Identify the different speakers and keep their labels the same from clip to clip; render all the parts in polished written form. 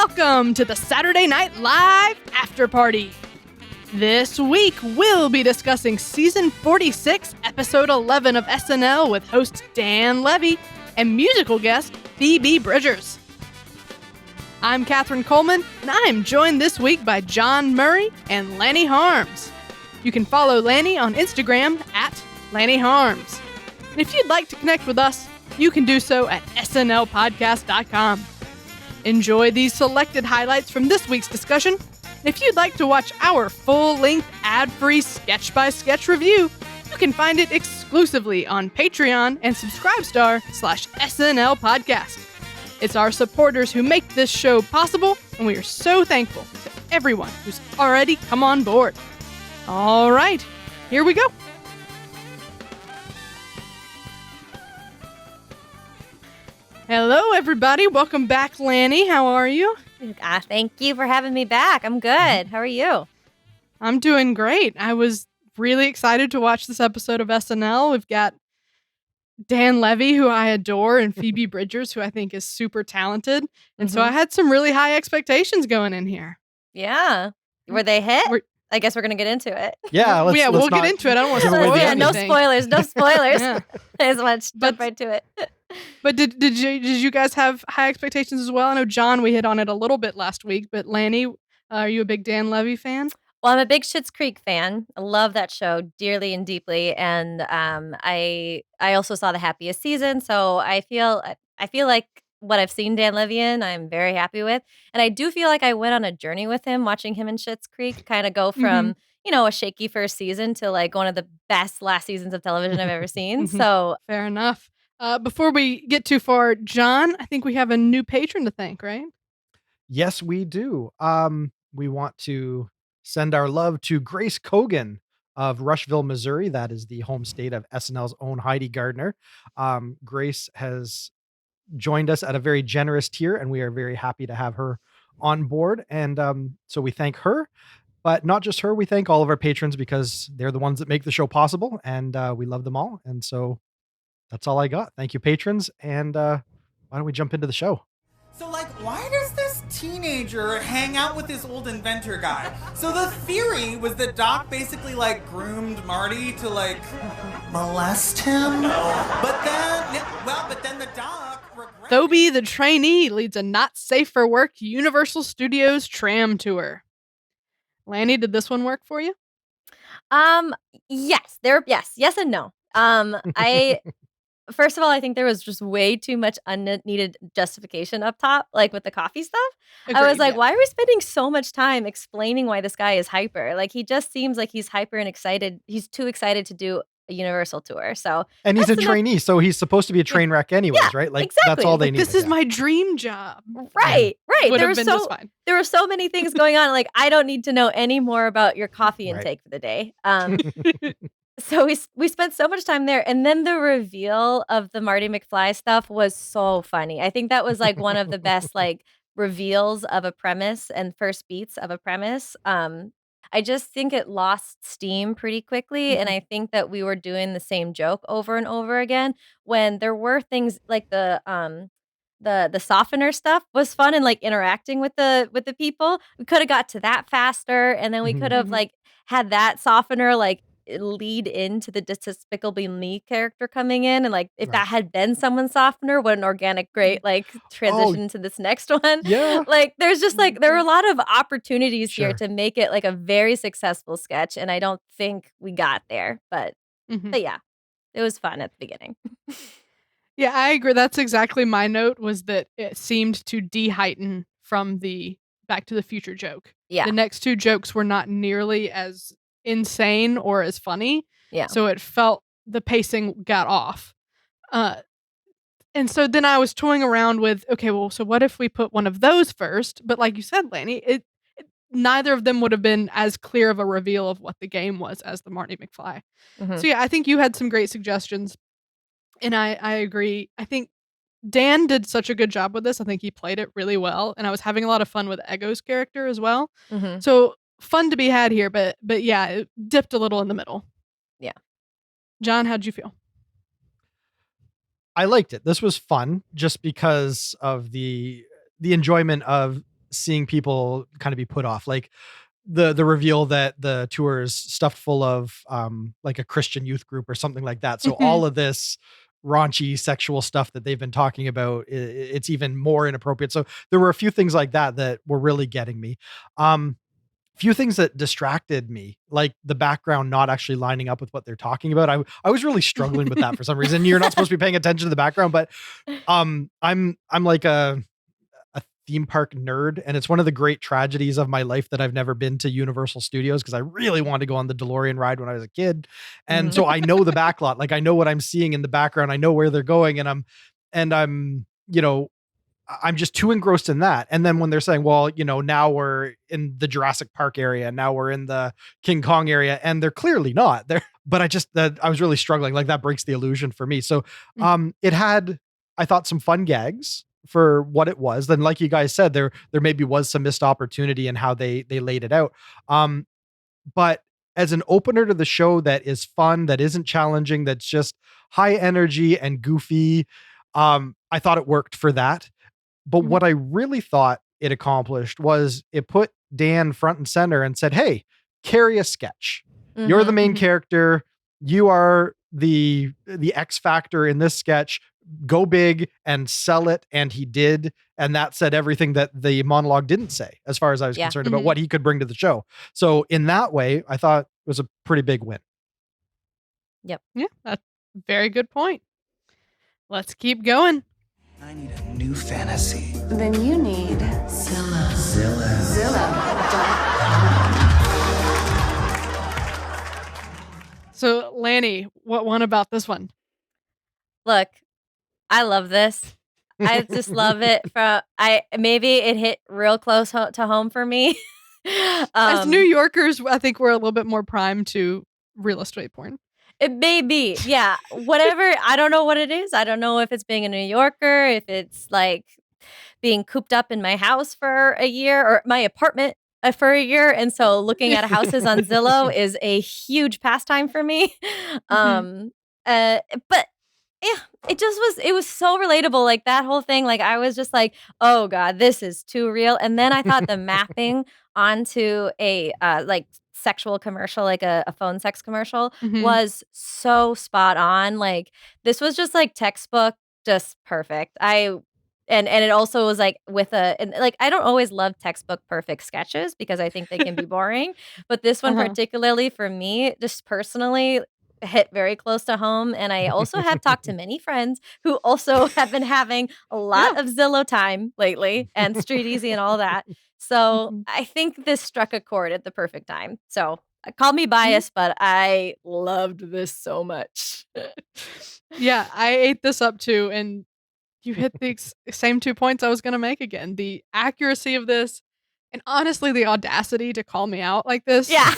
Speaker 1: Welcome to the Saturday Night Live Afterparty. This week, we'll be discussing Season 46, Episode 11 of SNL with host Dan Levy and musical guest Phoebe Bridgers. I'm Katherine Coleman, and I'm joined this week by John Murray and Lanny Harms. You can follow Lanny on Instagram at Lanny Harms. And if you'd like to connect with us, you can do so at snlpodcast.com. Enjoy these selected highlights from this week's discussion. And if you'd like to watch our full-length, ad-free sketch-by-sketch review, you can find it exclusively on Patreon and Subscribestar/SNL Podcast. It's our supporters who make this show possible, and we are so thankful to everyone who's already come on board. All right, here we go. Hello, everybody. Welcome back, Lanny. How are you?
Speaker 2: Thank you for having me back. I'm good. How are you?
Speaker 1: I'm doing great. I was really excited to watch this episode of SNL. We've got Dan Levy, who I adore, and Phoebe Bridgers, who I think is super talented. And so I had some really high expectations going in here.
Speaker 2: Yeah. Were they hit? I guess we're going to get into it.
Speaker 3: Yeah,
Speaker 1: we'll get into it. I don't want to spoil anything.
Speaker 2: No spoilers. No spoilers.
Speaker 1: Yeah.
Speaker 2: I just want to jump right to it.
Speaker 1: But did you guys have high expectations as well? I know, John, we hit on it a little bit last week, but Lanny, are you a big Dan Levy fan?
Speaker 2: Well, I'm a big Schitt's Creek fan. I love that show dearly and deeply, and I also saw The Happiest Season, so I feel like what I've seen Dan Levy in, I'm very happy with, and I do feel like I went on a journey with him, watching him in Schitt's Creek, kind of go from a shaky first season to like one of the best last seasons of television I've ever seen. So
Speaker 1: fair enough. Before we get too far, John, I think we have a new patron to thank, right?
Speaker 3: Yes, we do. We want to send our love to Grace Kogan of Rushville, Missouri. That is the home state of SNL's own Heidi Gardner. Grace has joined us at a very generous tier, and we are very happy to have her on board. And so we thank her, but not just her. We thank all of our patrons because they're the ones that make the show possible, and we love them all. And so that's all I got. Thank you, patrons. And why don't we jump into the show?
Speaker 4: So, why does this teenager hang out with this old inventor guy? So the theory was that Doc basically, groomed Marty to, molest him? But then the Doc regretted...
Speaker 1: Phoebe the trainee leads a not safe for work Universal Studios tram tour. Lanny, did this one work for you?
Speaker 2: Yes. Yes and no. First of all, I think there was just way too much unneeded justification up top, with the coffee stuff.
Speaker 1: Agreed,
Speaker 2: I was like, why are we spending so much time explaining why this guy is hyper? He just seems like he's hyper and excited. He's too excited to do a Universal tour. So,
Speaker 3: and he's a trainee, so he's supposed to be a train wreck anyways, right?
Speaker 2: Exactly.
Speaker 3: That's all they need.
Speaker 1: This is my dream job.
Speaker 2: Right.
Speaker 1: Would have been just fine.
Speaker 2: There were so many things going on. I don't need to know any more about your coffee intake for the day. So we spent so much time there, and then the reveal of the Marty McFly stuff was so funny. I think that was one of the best reveals of a premise and first beats of a premise. I just think it lost steam pretty quickly, and I think that we were doing the same joke over and over again when there were things like the softener stuff was fun and interacting with the people. We could have got to that faster, and then we could have had that softener lead into the Despicable Me character coming in, and if that had been someone's softener, what an organic great transition to this next one.
Speaker 3: Yeah.
Speaker 2: There's just there were a lot of opportunities here to make it a very successful sketch, and I don't think we got there, but yeah, it was fun at the beginning.
Speaker 1: Yeah, I agree. That's exactly my note, was that it seemed to de-heighten from the Back to the Future joke.
Speaker 2: Yeah.
Speaker 1: The next two jokes were not nearly as insane or as funny.
Speaker 2: Yeah.
Speaker 1: So it felt the pacing got off. And so then I was toying around with, okay, well, so what if we put one of those first? But like you said, Lanny, neither of them would have been as clear of a reveal of what the game was as the Marty McFly. So yeah, I think you had some great suggestions. And I agree. I think Dan did such a good job with this. I think he played it really well. And I was having a lot of fun with Ego's character as well. So fun to be had here, but yeah, it dipped a little in the middle.
Speaker 2: Yeah.
Speaker 1: John, how'd you feel?
Speaker 3: I liked it. This was fun just because of the enjoyment of seeing people kind of be put off. Like the reveal that the tour is stuffed full of like a Christian youth group or something like that. So all of this raunchy sexual stuff that they've been talking about, it's even more inappropriate. So there were a few things like that were really getting me. Few things that distracted me, like the background not actually lining up with what they're talking about. I was really struggling with that for some reason. You're not supposed to be paying attention to the background, but I'm like a theme park nerd, and it's one of the great tragedies of my life that I've never been to Universal Studios because I really wanted to go on the DeLorean ride when I was a kid. And so I know the backlot, like I know what I'm seeing in the background. I know where they're going, and I'm, I'm just too engrossed in that. And then when they're saying, well, now we're in the Jurassic Park area, now we're in the King Kong area, and they're clearly not there. But I was really struggling. Like that breaks the illusion for me. So it had, I thought, some fun gags for what it was. Then, like you guys said, there maybe was some missed opportunity in how they laid it out. But as an opener to the show that is fun, that isn't challenging, that's just high energy and goofy, I thought it worked for that. But what I really thought it accomplished was it put Dan front and center and said, hey, carry a sketch. You're the main character. You are the X factor in this sketch. Go big and sell it. And he did. And that said everything that the monologue didn't say, as far as I was concerned about what he could bring to the show. So in that way, I thought it was a pretty big win.
Speaker 2: Yep.
Speaker 1: Yeah, that's a very good point. Let's keep going.
Speaker 5: I need a new fantasy.
Speaker 6: Then you need Zillow.
Speaker 1: So, Lanny, what one about this one?
Speaker 2: Look, I love this. I just love it. Maybe it hit real close to home for me.
Speaker 1: As New Yorkers, I think we're a little bit more primed to real estate porn.
Speaker 2: It may be, yeah. Whatever. I don't know what it is. I don't know if it's being a New Yorker, if it's like being cooped up in my house for a year or my apartment for a year. And so looking at houses on Zillow is a huge pastime for me. But yeah, it was so relatable. Like that whole thing, like I was just like, oh God, this is too real. And then I thought the mapping onto a like sexual commercial, like a phone sex commercial, was so spot on. Like this was just like textbook, just perfect. And it also was like like I don't always love textbook perfect sketches because I think they can be boring, but this one particularly for me, just personally, hit very close to home. And I also have talked to many friends who also have been having a lot of Zillow time lately and Street Easy and all that. So I think this struck a chord at the perfect time. So call me biased, but I loved this so much.
Speaker 1: Yeah, I ate this up too. And you hit the same 2 points I was going to make again. The accuracy of this, and honestly, the audacity to call me out like this.
Speaker 2: Yeah.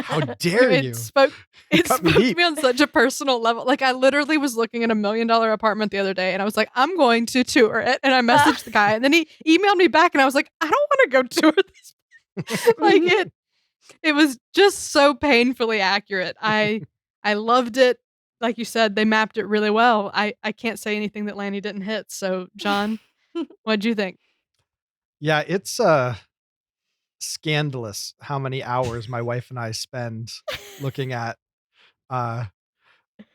Speaker 3: How dare you?
Speaker 1: It spoke to me on such a personal level. Like I literally was looking at $1 million apartment the other day and I was like, I'm going to tour it. And I messaged the guy and then he emailed me back and I was like, I don't want to go tour this. Like it was just so painfully accurate. I loved it. Like you said, they mapped it really well. I can't say anything that Lanny didn't hit. So John, what'd you think?
Speaker 3: Yeah, it's scandalous how many hours my wife and I spend looking at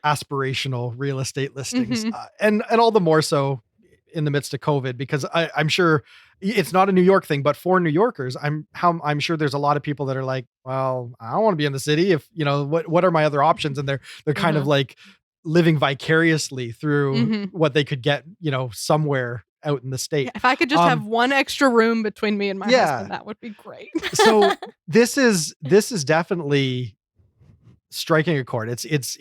Speaker 3: aspirational real estate listings, and all the more so in the midst of COVID, because I'm sure it's not a New York thing, but for New Yorkers, I'm sure there's a lot of people that are like, well, I don't want to be in the city. If what are my other options? And they're kind of like living vicariously through what they could get, somewhere out in the state.
Speaker 1: Yeah, if I could just have one extra room between me and my husband, that would be great.
Speaker 3: So this is definitely striking a chord. It's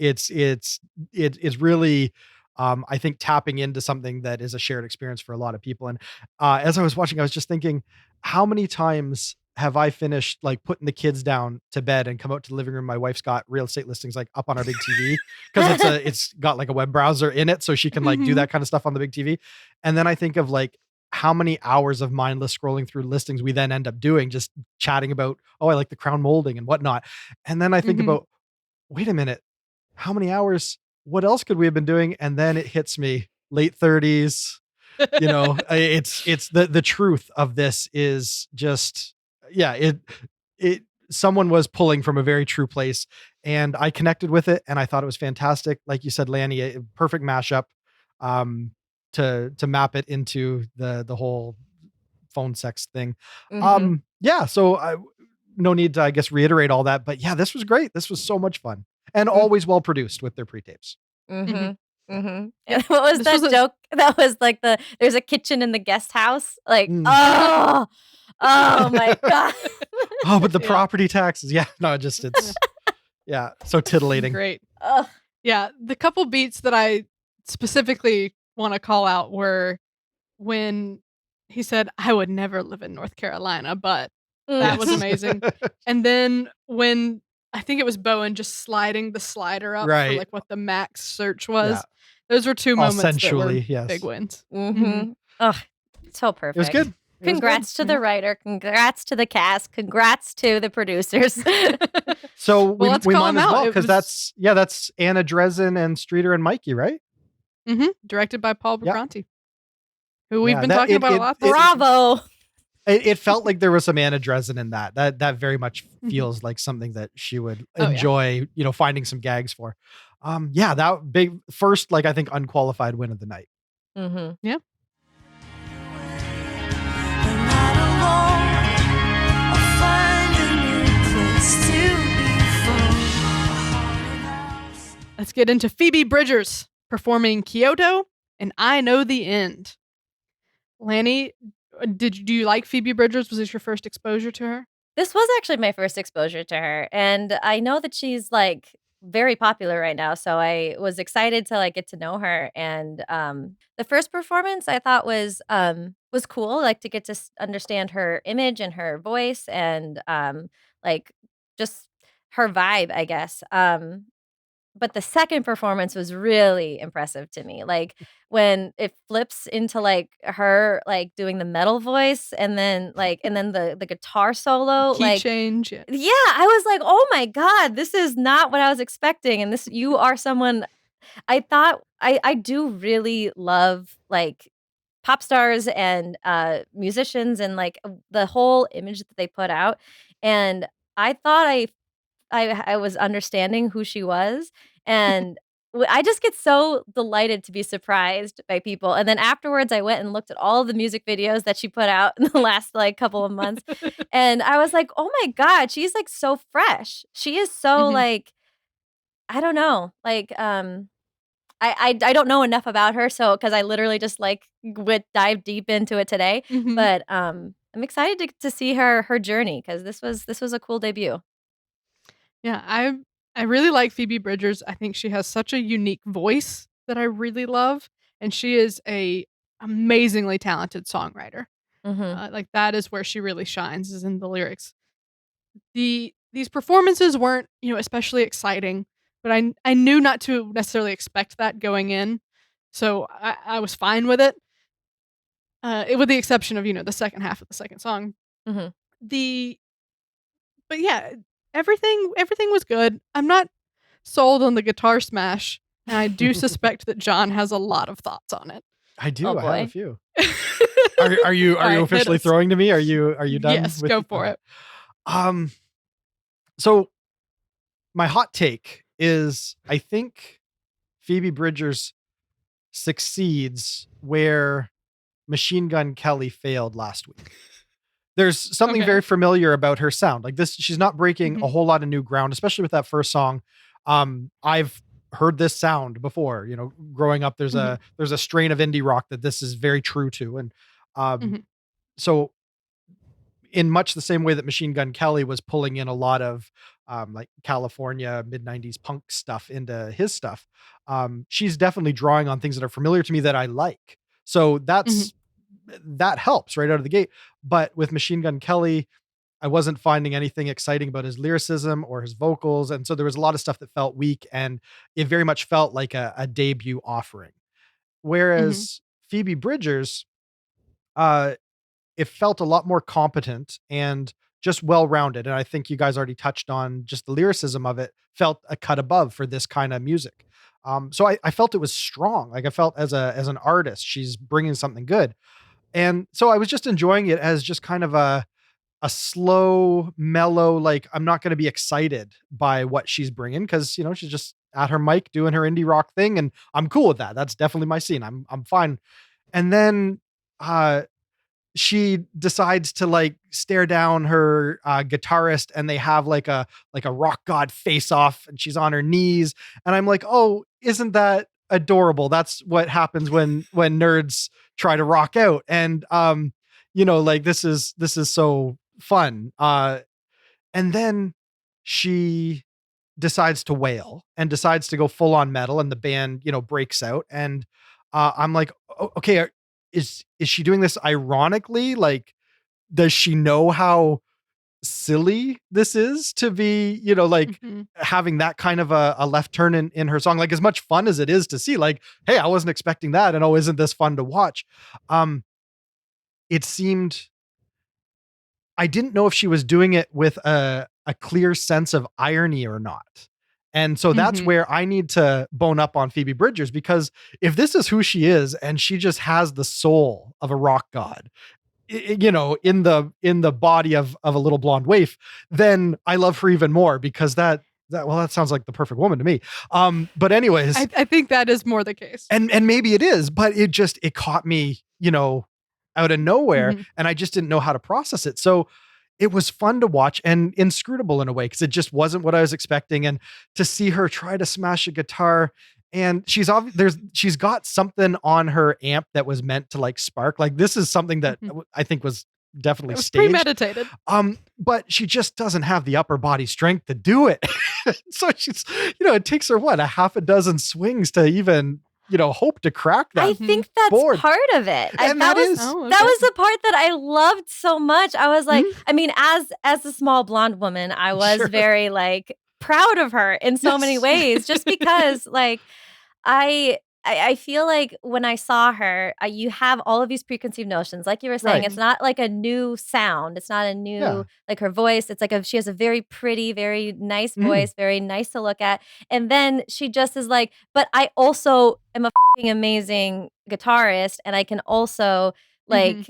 Speaker 3: really, I think, tapping into something that is a shared experience for a lot of people. And as I was watching, I was just thinking, how many times have I finished like putting the kids down to bed and come out to the living room? My wife's got real estate listings like up on our big TV because it's got like a web browser in it, so she can like do that kind of stuff on the big TV. And then I think of like how many hours of mindless scrolling through listings we then end up doing, just chatting about, oh, I like the crown molding and whatnot. And then I think about, wait a minute, how many hours? What else could we have been doing? And then it hits me, late 30s, It's the truth of this is just, yeah, it someone was pulling from a very true place, and I connected with it, and I thought it was fantastic. Like you said, Lanny, a perfect mashup, um, to map it into the whole phone sex thing.
Speaker 2: Mhm.
Speaker 3: Yeah, so no need to, I guess, reiterate all that, but yeah, this was great. This was so much fun, and
Speaker 2: Mm.
Speaker 3: always well produced with their pre-tapes.
Speaker 2: Mhm. Mhm.
Speaker 1: Yep.
Speaker 2: And what was
Speaker 1: This
Speaker 2: that
Speaker 1: was a
Speaker 2: joke that was like there's a kitchen in the guest house? Like,
Speaker 3: Mm.
Speaker 2: oh, oh my god.
Speaker 3: Oh, but the
Speaker 1: Yeah.
Speaker 3: property taxes. Yeah, no, it's yeah, so titillating.
Speaker 1: great.
Speaker 2: Ugh.
Speaker 1: Yeah, the couple beats that I specifically want to call out were when he said, "I would never live in North Carolina," but that was
Speaker 2: Mhm.
Speaker 1: amazing. And then when I think it was Bowen just sliding the slider up for
Speaker 3: Right.
Speaker 1: like what the max search
Speaker 3: Yeah.
Speaker 1: was. Those were two
Speaker 3: All
Speaker 1: moments that were
Speaker 3: sensually, yes.
Speaker 1: big wins.
Speaker 2: Mhm. Ugh, so
Speaker 3: It was
Speaker 2: perfect.
Speaker 3: good. It was good.
Speaker 2: Congrats to the writer, congrats to the cast, congrats to the producers.
Speaker 3: So
Speaker 1: Well, let's
Speaker 3: we
Speaker 1: call
Speaker 3: might
Speaker 1: him
Speaker 3: as
Speaker 1: out.
Speaker 3: well,
Speaker 1: It
Speaker 3: because
Speaker 1: was
Speaker 3: that's Anna Dresden and Streeter and Mikey, right?
Speaker 1: directed by Paul
Speaker 3: Yeah.
Speaker 1: Bacranti, who we've
Speaker 3: Yeah,
Speaker 1: been
Speaker 3: that-
Speaker 1: talking
Speaker 3: it-
Speaker 1: about a
Speaker 3: it-
Speaker 1: lot.
Speaker 3: it-
Speaker 1: this season.
Speaker 2: Bravo.
Speaker 3: It felt like there was some Anna Dresden in that. That very much
Speaker 1: Mhm.
Speaker 3: feels like something that she would
Speaker 1: Oh, yeah.
Speaker 3: enjoy, finding some gags for. Yeah, that big first, like, I think, unqualified win of the night.
Speaker 2: Mhm.
Speaker 1: Let's get into Phoebe Bridgers performing Kyoto and I Know the End. Lanny, do you like Phoebe Bridgers? Was this your first exposure to her?
Speaker 2: This was actually my first exposure to her, and I know that she's, like, very popular right now, so I was excited to, like, get to know her, and, the first performance I thought was cool, like, to get to understand her image and her voice and, like, just her vibe, I guess, but the second performance was really impressive to me, like, when it flips into, like, her, like, doing the metal voice and then the guitar solo,
Speaker 1: Key
Speaker 2: like
Speaker 1: change. Yeah.
Speaker 2: yeah, I was like, "Oh my god, this is not what I was expecting, and this you are someone." I thought I do really love, like, pop stars and, musicians and, like, the whole image that they put out, and I thought I was understanding who she was, and I just get so delighted to be surprised by people, and then afterwards, I went and looked at all the music videos that she put out in the last, like, couple of months, and I was like, "Oh my god, she's, like, so fresh." She is so,
Speaker 1: Mhm.
Speaker 2: like I don't know, like, I don't know enough about her, so because I literally just, like, would dive deep into it today,
Speaker 1: Mhm.
Speaker 2: but, I'm excited to see her journey because this was a cool debut.
Speaker 1: Yeah, I really like Phoebe Bridgers. I think she has such a unique voice that I really love, and she is a amazingly talented songwriter.
Speaker 2: Mhm.
Speaker 1: Like that is where she really shines is in the lyrics. These performances weren't, especially exciting, but I knew not to necessarily expect that going in, so I was fine with it. With the exception of the second half of the second song.
Speaker 2: Mhm.
Speaker 1: The But yeah, everything was good. I'm not sold on the guitar smash, and I do suspect that John has a lot of thoughts on it.
Speaker 3: I do.
Speaker 2: Oh,
Speaker 3: I have a
Speaker 2: boy.
Speaker 3: few. Are you
Speaker 1: All right, hit
Speaker 3: officially
Speaker 1: us.
Speaker 3: throwing to me? Are you done?
Speaker 1: Yes,
Speaker 3: with
Speaker 1: go for it.
Speaker 3: Um. So my hot take is, I think Phoebe Bridgers succeeds where Machine Gun Kelly failed last week. There's something
Speaker 1: Okay.
Speaker 3: very familiar about her sound. Like this, she's not breaking a
Speaker 1: Mhm.
Speaker 3: whole lot of new ground, especially with that first song. I've heard this sound before, growing up. There's a strain of indie rock that this is very true to. And
Speaker 1: Mhm.
Speaker 3: so in much the same way that Machine Gun Kelly was pulling in a lot of like California mid-90s punk stuff into his stuff, she's definitely drawing on things that are familiar to me that I like. So that helps right out of the gate. But with Machine Gun Kelly, I wasn't finding anything exciting about his lyricism or his vocals. And so there was a lot of stuff that felt weak, and it very much felt like a debut offering. Whereas Phoebe Bridgers, uh, it felt a lot more competent and just well-rounded. And I think you guys already touched on just the lyricism of it, felt a cut above for this kind of music. So I felt it was strong. Like I felt as an artist, she's bringing something good. And so I was just enjoying it as just kind of a slow, mellow, like I'm not going to be excited by what she's bringing because, she's just at her mic doing her indie rock thing. And I'm cool with that. That's definitely my scene. I'm fine. And then, she decides to like stare down her guitarist and they have like a rock god face off and she's on her knees. And I'm like, oh, isn't that adorable? That's what happens when nerds try to rock out. And, like this is so fun. And then she decides to wail and decides to go full on metal and the band, breaks out. And I'm like, okay, is she doing this ironically? Like, does she know how silly this is to be, having that kind of a left turn in her song? Like as much fun as it is to see, like, hey, I wasn't expecting that. And oh, isn't this fun to watch? It seemed, I didn't know if she was doing it with a clear sense of irony or not. And so that's where I need to bone up on Phoebe Bridgers, because if this is who she is and she just has the soul of a rock god, in the body of a little blonde waif, then I love her even more because that sounds like the perfect woman to me. But anyways,
Speaker 1: I think that is more the case.
Speaker 3: And maybe it is, but it caught me, out of nowhere, and I just didn't know how to process it. So it was fun to watch and inscrutable in a way because it just wasn't what I was expecting. And to see her try to smash a guitar, and she's got something on her amp that was meant to like spark. Like this is something that I think was definitely staged,
Speaker 1: premeditated.
Speaker 3: But she just doesn't have the upper body strength to do it. So she's, it takes her a half a dozen swings to even, hope to crack that.
Speaker 2: I think that's
Speaker 3: board.
Speaker 2: Part of it.
Speaker 3: And
Speaker 2: that was the part that I loved so much. I was like, I mean, as a small blonde woman, I was very like proud of her in so many ways, just because like I feel like when I saw her, you have all of these preconceived notions. Like you were saying, it's not like a new sound. It's not a new, like her voice. It's like she has a very pretty, very nice voice, very nice to look at. And then she just is like, but I also am a f***ing amazing guitarist. And I can also like,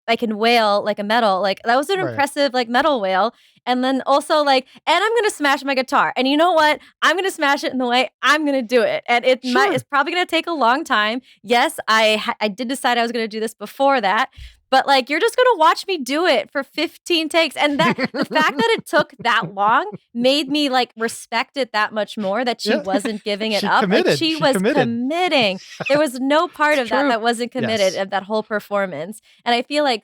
Speaker 2: I can wail like a metal. Like that was an impressive like metal wail. And then also like, and I'm going to smash my guitar. And you know what? I'm going to smash it in the way I'm going to do it. And it's probably going to take a long time. Yes, I did decide I was going to do this before that. But like, you're just going to watch me do it for 15 takes. And that the fact that it took that long made me like respect it that much more, that she wasn't giving it up.
Speaker 3: Committed.
Speaker 2: Like she was committing. There was no part of that wasn't committed of that whole performance. And I feel like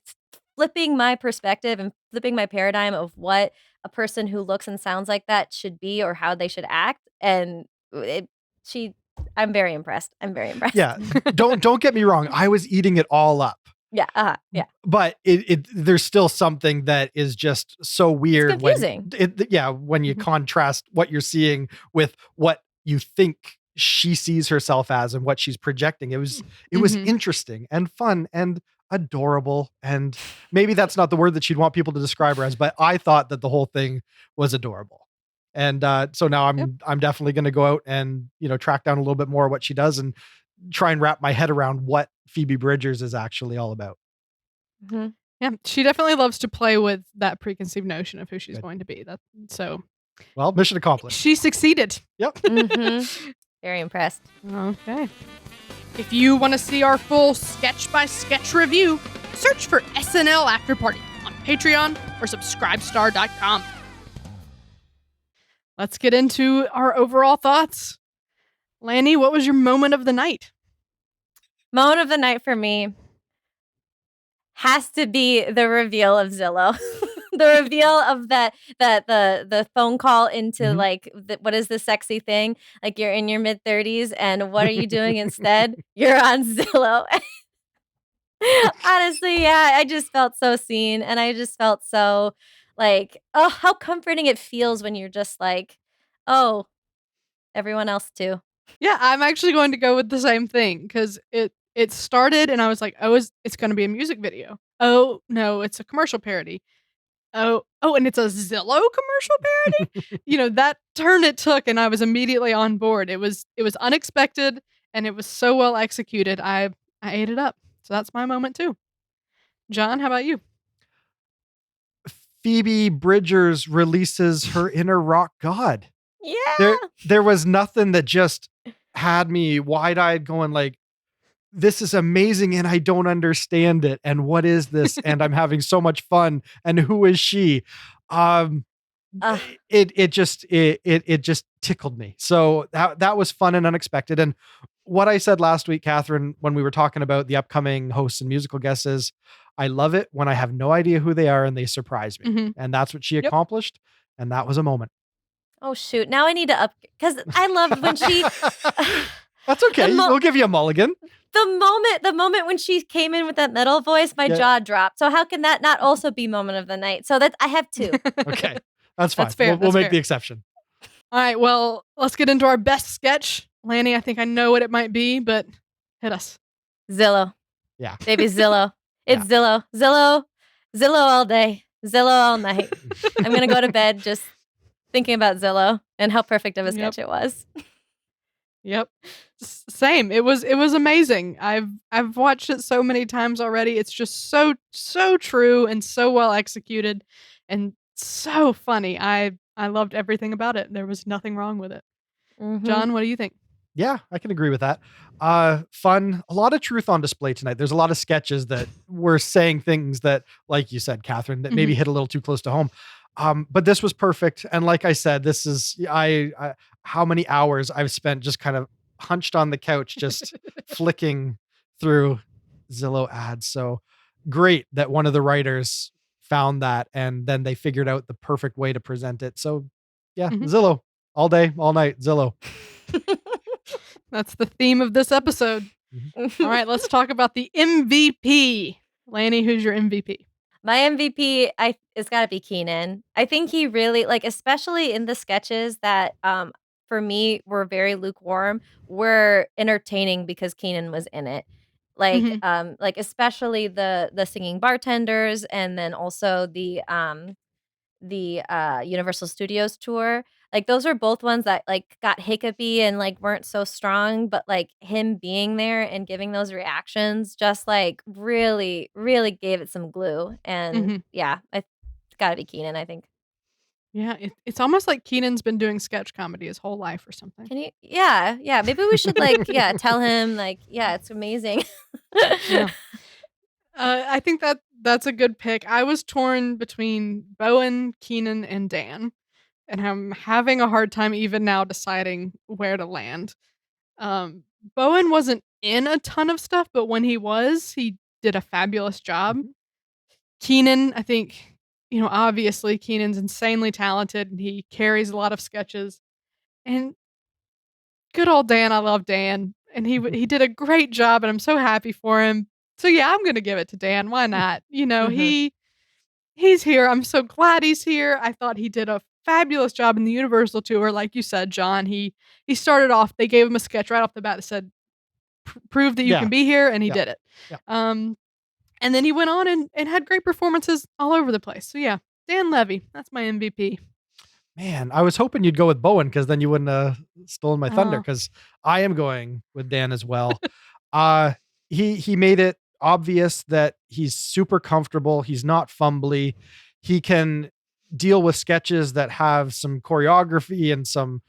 Speaker 2: flipping my perspective and flipping my paradigm of what a person who looks and sounds like that should be or how they should act. And I'm very impressed.
Speaker 3: Yeah. Don't get me wrong. I was eating it all up.
Speaker 2: Yeah. Yeah.
Speaker 3: But there's still something that is just so weird.
Speaker 2: It's confusing.
Speaker 3: When you contrast what you're seeing with what you think she sees herself as and what she's projecting. It was interesting and fun and adorable. And maybe that's not the word that she'd want people to describe her as, but I thought that the whole thing was adorable. And so now I'm definitely going to go out and, track down a little bit more of what she does and try and wrap my head around what Phoebe Bridgers is actually all about.
Speaker 1: Yeah, she definitely loves to play with that preconceived notion of who she's going to be.
Speaker 3: Well, mission accomplished.
Speaker 1: She succeeded.
Speaker 3: Yep.
Speaker 2: Very impressed.
Speaker 1: Okay. If you want to see our full sketch-by-sketch review, search for SNL Afterparty on Patreon or subscribestar.com. Let's get into our overall thoughts. Lanny, what was your moment of the night?
Speaker 2: Moment of the night for me has to be the reveal of Zillow. The reveal of the phone call into like, what is the sexy thing? Like you're in your mid 30s and what are you doing instead? You're on Zillow. Honestly, yeah, I just felt so seen, and I just felt so like, oh, how comforting it feels when you're just like, oh, everyone else too.
Speaker 1: Yeah, I'm actually going to go with the same thing because it started and I was like, oh, it's going to be a music video. Oh, no, it's a commercial parody. And it's a Zillow commercial parody? That turn it took, and I was immediately on board. It was unexpected, and it was so well executed. I ate it up. So that's my moment too. John, how about you?
Speaker 3: Phoebe Bridgers releases her inner rock god.
Speaker 2: Yeah.
Speaker 3: There was nothing that just had me wide-eyed going like, this is amazing and I don't understand it. And what is this? And I'm having so much fun. And who is she? It just tickled me. So that was fun and unexpected. And what I said last week, Catherine, when we were talking about the upcoming hosts and musical guests is, I love it when I have no idea who they are and they surprise me.
Speaker 1: Mhm.
Speaker 3: And that's what she accomplished. And that was a moment.
Speaker 2: Oh shoot! Now I need to because I loved when she.
Speaker 3: That's okay. We'll give you a mulligan.
Speaker 2: The moment when she came in with that metal voice, my jaw dropped. So how can that not also be moment of the night? So that I have two.
Speaker 3: Okay, that's fine.
Speaker 1: That's fair.
Speaker 3: We'll make
Speaker 1: fair.
Speaker 3: the exception.
Speaker 1: All right. Well, let's get into our best sketch. Lanny, I think I know what it might be, but hit us.
Speaker 2: Zillow.
Speaker 3: Yeah.
Speaker 2: Baby Zillow. It's Zillow. Zillow all day. Zillow all night. I'm gonna go to bed just thinking about Zillow and how perfect of a sketch it was.
Speaker 1: Yep. Same. It was amazing. I've watched it so many times already. It's just so true and so well executed and so funny. I loved everything about it. There was nothing wrong with it.
Speaker 2: Mm-hmm.
Speaker 1: John, what do you think?
Speaker 3: Yeah, I can agree with that. Fun, a lot of truth on display tonight. There's a lot of sketches that were saying things that, like you said, Catherine, that maybe hit a little too close to home. But this was perfect. And like I said, this is how many hours I've spent just kind of hunched on the couch, just flicking through Zillow ads. So great that one of the writers found that and then they figured out the perfect way to present it. So yeah, Zillow all day, all night, Zillow.
Speaker 1: That's the theme of this episode. All right, let's talk about the MVP. Lanny, who's your MVP?
Speaker 2: My MVP, it's got to be Keenan. I think he really, especially in the sketches that for me were very lukewarm, were entertaining because Keenan was in it. Especially the singing bartenders, and then also the Universal Studios tour. Those are both ones that got hiccupy and weren't so strong, but him being there and giving those reactions just really, really gave it some glue. And it's gotta be Keenan, I think.
Speaker 1: Yeah, it's almost like Keenan's been doing sketch comedy his whole life or something.
Speaker 2: Can you? Yeah. Maybe we should tell him it's amazing.
Speaker 1: Yeah. I think that's a good pick. I was torn between Bowen, Keenan, and Dan, and I'm having a hard time even now deciding where to land. Bowen wasn't in a ton of stuff, but when he was, he did a fabulous job. Keenan, I think, obviously Keenan's insanely talented and he carries a lot of sketches. And good old Dan, I love Dan. And he did a great job and I'm so happy for him. So yeah, I'm gonna give it to Dan. Why not? He's here. I'm so glad he's here. I thought he did a fabulous job in the Universal tour. Like you said, John, he started off, they gave him a sketch right off the bat that said, prove that you can be here, and he did it. Yeah. And then he went on and had great performances all over the place. So yeah, Dan Levy, that's my MVP.
Speaker 3: Man, I was hoping you'd go with Bowen because then you wouldn't have stolen my thunder because I am going with Dan as well. He made it obvious that he's super comfortable. He's not fumbly. He can deal with sketches that have some choreography and some,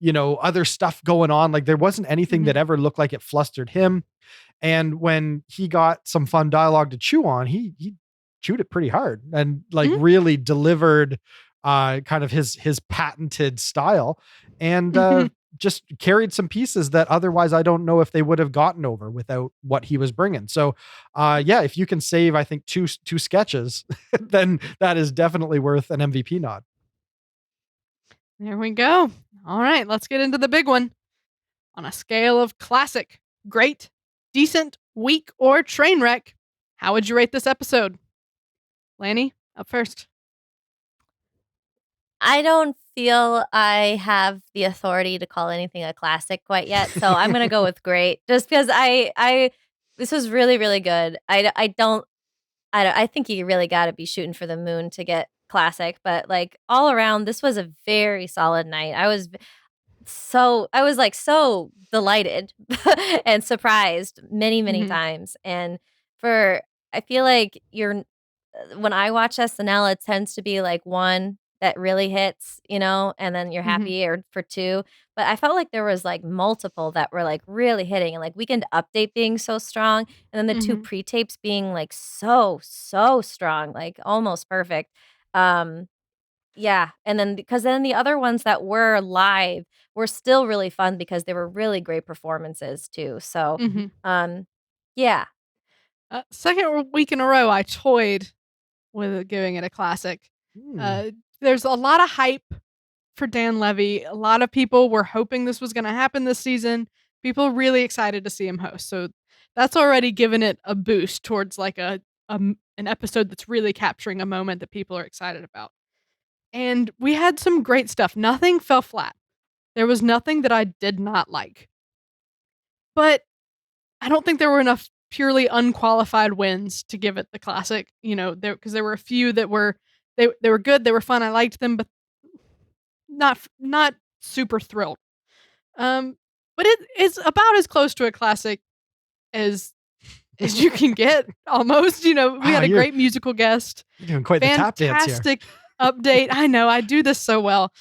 Speaker 3: other stuff going on. There wasn't anything that ever looked like it flustered him. And when he got some fun dialogue to chew on, he chewed it pretty hard and really delivered kind of his patented style and just carried some pieces that otherwise I don't know if they would have gotten over without what he was bringing. So if you can save, I think two sketches, then that is definitely worth an MVP nod.
Speaker 1: There we go. All right, let's get into the big one. On a scale of classic, great, decent, weak, or train wreck, how would you rate this episode? Lanny, up first.
Speaker 2: I don't feel I have the authority to call anything a classic quite yet, so I'm gonna go with great, just because this was really, really good. I think you really got to be shooting for the moon to get classic, but like all around, this was a very solid night. I was like so delighted and surprised many times. And I feel like when I watch SNL, it tends to be like one that really hits, and then you're happy, or for two. But I felt like there was like multiple that were like really hitting, and like Weekend Update being so strong, and then the two pre-tapes being like so strong, like almost perfect. Yeah, and then because then the other ones that were live were still really fun because they were really great performances too. So, yeah.
Speaker 1: Second week in a row, I toyed with giving it a classic. There's a lot of hype for Dan Levy. A lot of people were hoping this was going to happen this season. People really excited to see him host. So that's already given it a boost towards like an episode that's really capturing a moment that people are excited about. And we had some great stuff. Nothing fell flat. There was nothing that I did not like. But I don't think there were enough purely unqualified wins to give it the classic, because there were a few that were they were good, they were fun, I liked them, but not super thrilled. But it is about as close to a classic as you can get, almost. We had a great musical guest.
Speaker 3: You're doing quite the tap dance here.
Speaker 1: Fantastic update. I know, I do this so well.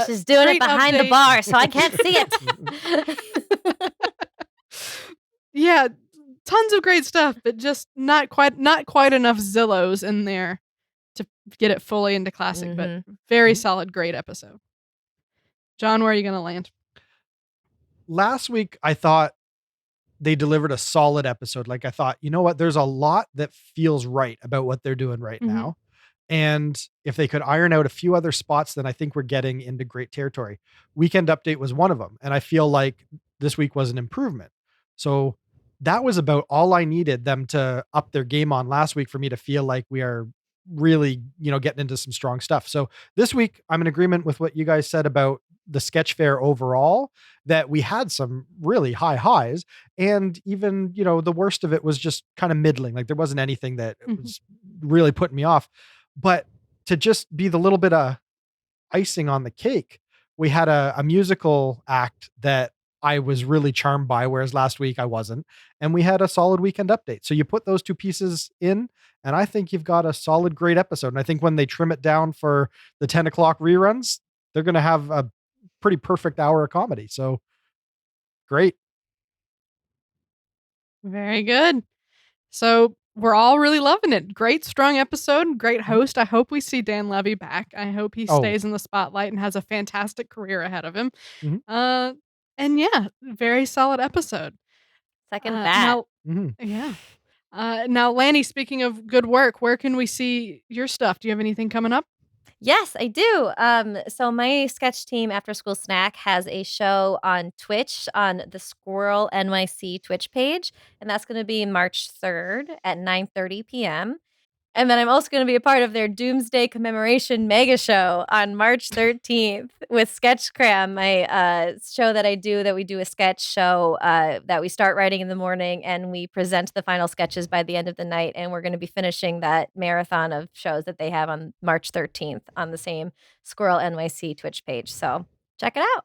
Speaker 2: She's doing it behind the bar, so I can't see it.
Speaker 1: Yeah, tons of great stuff, but just not quite enough Zillows in there to get it fully into classic, but very solid, great episode. John, where are you going to land?
Speaker 3: Last week, I thought they delivered a solid episode. Like, I thought, you know what? There's a lot that feels right about what they're doing right now. And if they could iron out a few other spots, then I think we're getting into great territory. Weekend Update was one of them. And I feel like this week was an improvement. So that was about all I needed them to up their game on last week for me to feel like we are really, getting into some strong stuff. So this week, I'm in agreement with what you guys said about the sketch fair overall, that we had some really high highs, and even, the worst of it was just kind of middling. Like, there wasn't anything that was really putting me off, but to just be the little bit of icing on the cake, we had a musical act that I was really charmed by, whereas last week I wasn't. And we had a solid Weekend Update. So you put those two pieces in, and I think you've got a solid, great episode. And I think when they trim it down for the 10 o'clock reruns, they're going to have a pretty perfect hour of comedy. So great.
Speaker 1: Very good. So we're all really loving it. Great, strong episode. Great host. I hope we see Dan Levy back. I hope he stays in the spotlight and has a fantastic career ahead of him. And yeah, very solid episode.
Speaker 2: Second that.
Speaker 1: Yeah. Now, Lanny, speaking of good work, where can we see your stuff? Do you have anything coming up?
Speaker 2: Yes, I do. So my sketch team, After School Snack, has a show on Twitch on the Squirrel NYC Twitch page, and that's going to be March 3rd at 9:30 p.m. And then I'm also going to be a part of their Doomsday Commemoration Mega Show on March 13th with Sketch Cram, my show that we do a sketch show that we start writing in the morning, and we present the final sketches by the end of the night. And we're going to be finishing that marathon of shows that they have on March 13th on the same Squirrel NYC Twitch page. So check it out.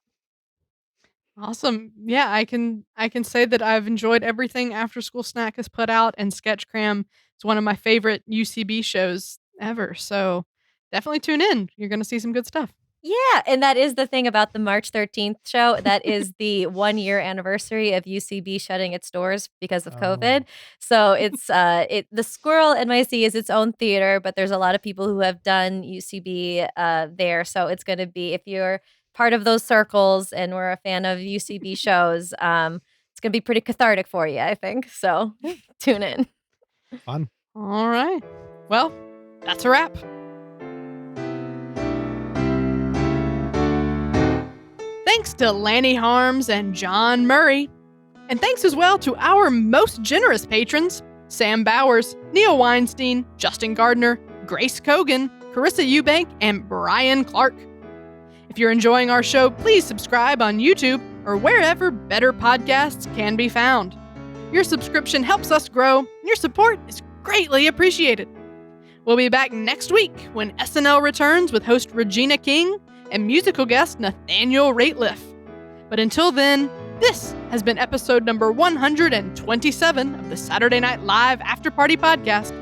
Speaker 1: Awesome. Yeah, I can say that I've enjoyed everything After School Snack has put out, and Sketch Cram is one of my favorite UCB shows ever. So definitely tune in. You're going to see some good stuff.
Speaker 2: Yeah, and that is the thing about the March 13th show. That is the 1-year anniversary of UCB shutting its doors because of COVID. So it's the Squirrel NYC is its own theater, but there's a lot of people who have done UCB there. So it's going to be, if you're part of those circles and we're a fan of UCB shows, it's going to be pretty cathartic for you, I think. So tune in.
Speaker 3: Fun.
Speaker 1: All right. Well, that's a wrap. Thanks to Lanny Harms and John Murray. And thanks as well to our most generous patrons, Sam Bowers, Neil Weinstein, Justin Gardner, Grace Kogan, Carissa Eubank, and Brian Clark. If you're enjoying our show, please subscribe on YouTube or wherever better podcasts can be found. Your subscription helps us grow, and your support is greatly appreciated. We'll be back next week when SNL returns with host Regina King and musical guest Nathaniel Rateliff. But until then, this has been episode number 127 of the Saturday Night Live After Party podcast.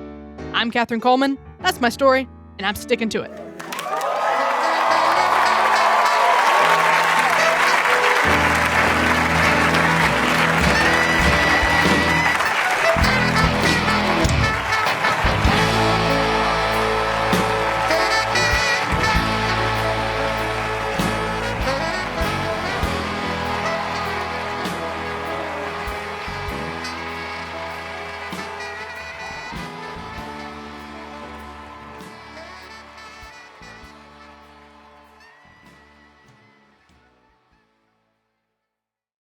Speaker 1: I'm Katherine Coleman. That's my story, and I'm sticking to it.